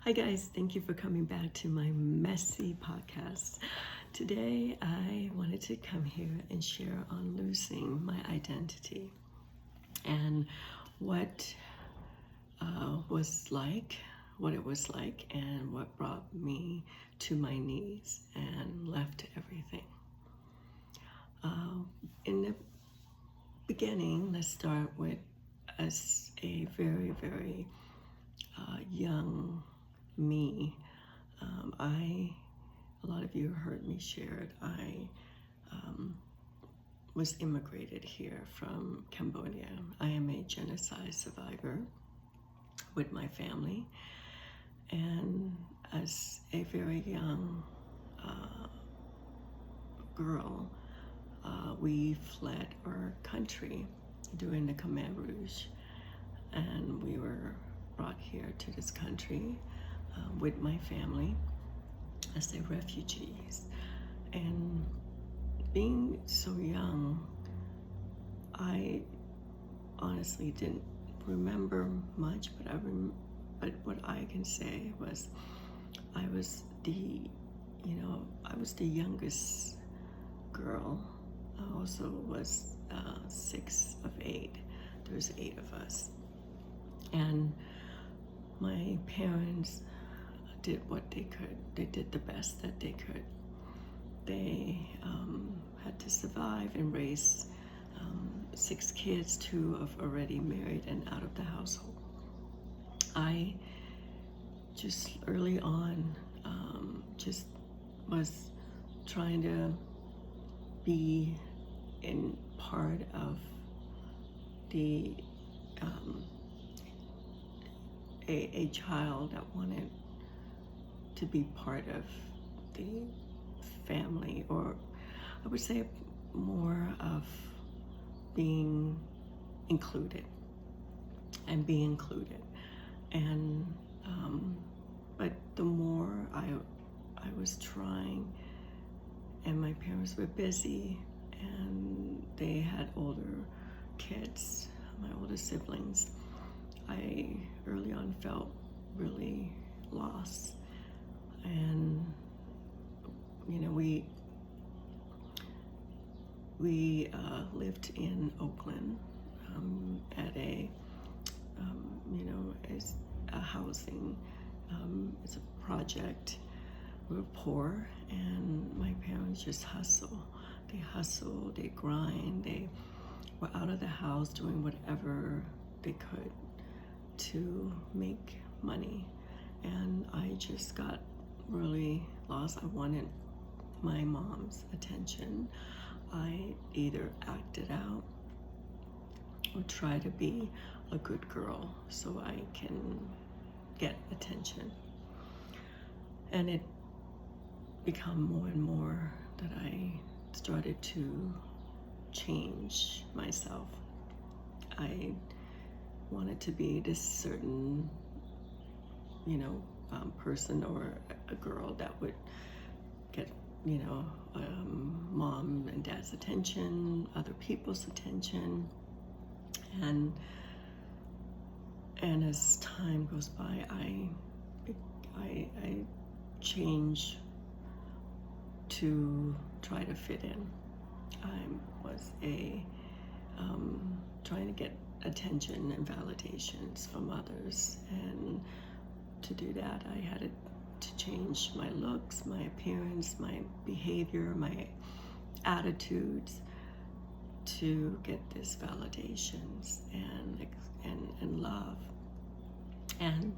Hi guys, thank you for coming back to my messy podcast. Today I wanted to come here and share on losing my identity and what what it was like, and what brought me to my knees and left everything. In the beginning, let's start with as a very young me. A lot of you heard me share it. I was immigrated here from Cambodia. I am a genocide survivor with my family. And as a very young girl, we fled our country during the Khmer Rouge. And we were brought here to this country with my family as the refugees. And being so young, I honestly didn't remember much, but what I can say was I was the youngest girl. I also was 6 of 8. There's 8 of us. And my parents did what they could. They did the best that they could. They had to survive and raise 6 kids, 2 of already married and out of the household. I just early on just was trying to be in part of the a child that wanted to be part of the family, or I would say more of being included and be included. And but the more I was trying, and my parents were busy, and they had older kids, my older siblings, I early on felt really lost. And we lived in Oakland at as a housing, it's a project. We were poor, and my parents just hustle. They grind, they were out of the house doing whatever they could to make money. And I just got really lost. I wanted my mom's attention. I either acted out or try to be a good girl so I can get attention. And it became more and more that I started to change myself. I wanted to be this certain, person or a girl that would get, mom and dad's attention, other people's attention, and as time goes by, I change to try to fit in. I was trying to get attention and validations from others, and to do that I had to change my looks, my appearance, my behavior, my attitudes to get these validations and love. And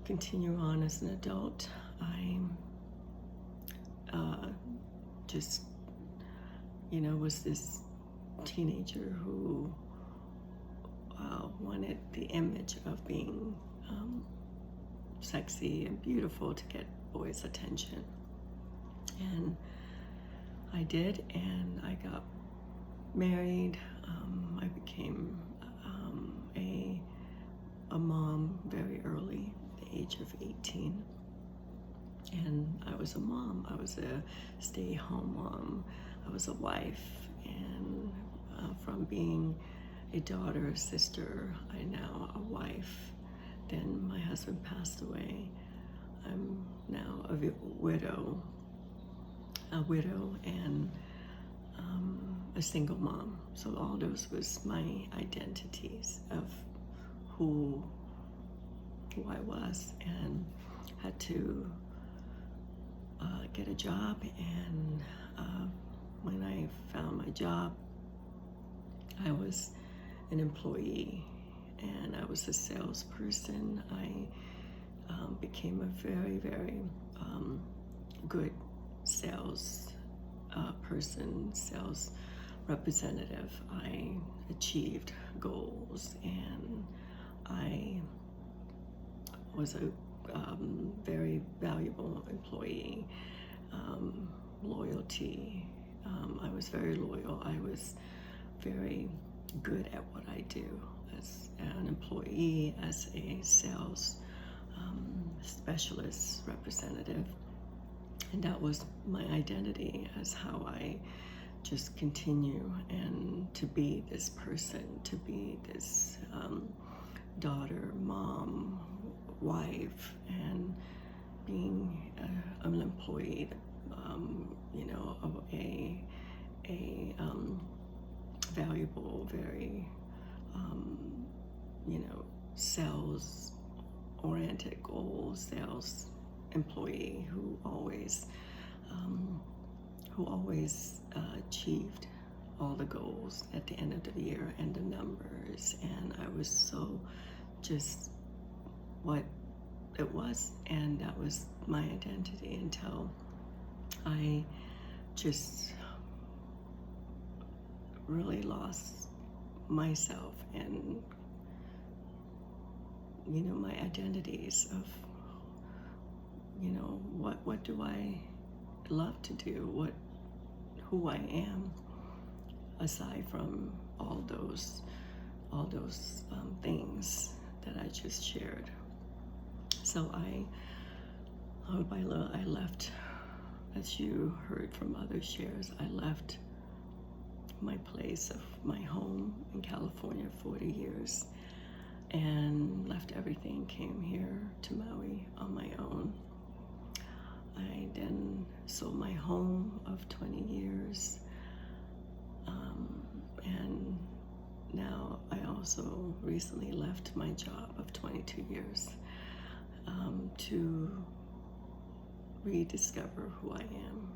continue on as an adult, I just was this teenager who wanted the image of being sexy and beautiful to get boys' attention. And I did, and I got married. I became a mom very early, at the age of 18. And I was a mom. I was a stay-home mom. I was a wife. And from being a daughter, a sister, I now a wife. Then my husband passed away I'm now a widow and a single mom. So all those was my identities of who I was, and had to get a job. And when I found my job, I was an employee and I was a salesperson. I became a very, very good sales person, sales representative. I achieved goals, and I was a very valuable employee. Loyalty. I was very loyal. I was very good at what I do as an employee, as a sales specialist representative. And that was my identity, as how I just continue and to be this person, to be this daughter, mom, wife, and being an employee, of a valuable, very, sales-oriented goal, sales employee who always achieved all the goals at the end of the year and the numbers. And I was so just what it was, and that was my identity until I just really lost myself and my identities of what do I love to do, who I am, aside from all those things that I just shared. So little by little, I left, as you heard from other shares, I left my place of my home in California, 40 years, and left everything, came here to Maui on my own. I then sold my home of 20 years, and now I also recently left my job of 22 years to rediscover who I am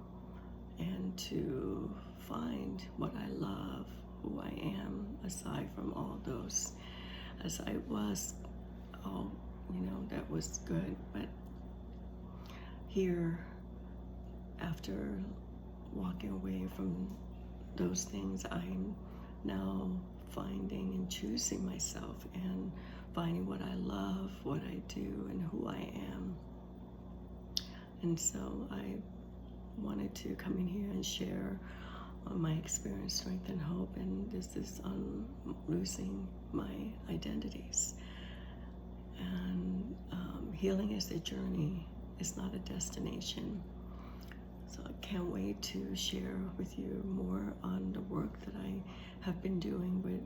and to find what I love, who I am, aside from all those. As I was, that was good, but here, after walking away from those things, I'm now finding and choosing myself and finding what I love, what I do, and who I am. And so I wanted to come in here and share my experience, strength, and hope. And this is on losing my identities. And healing is a journey. It's not a destination. So I can't wait to share with you more on the work that I have been doing with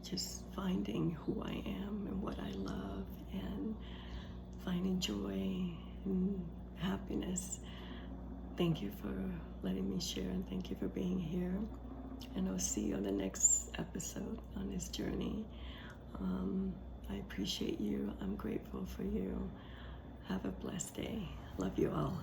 just finding who I am and what I love, and finding joy and happiness. Thank you for letting me share, and thank you for being here. And I'll see you on the next episode on this journey. I appreciate you. I'm grateful for you. Have a blessed day. Love you all.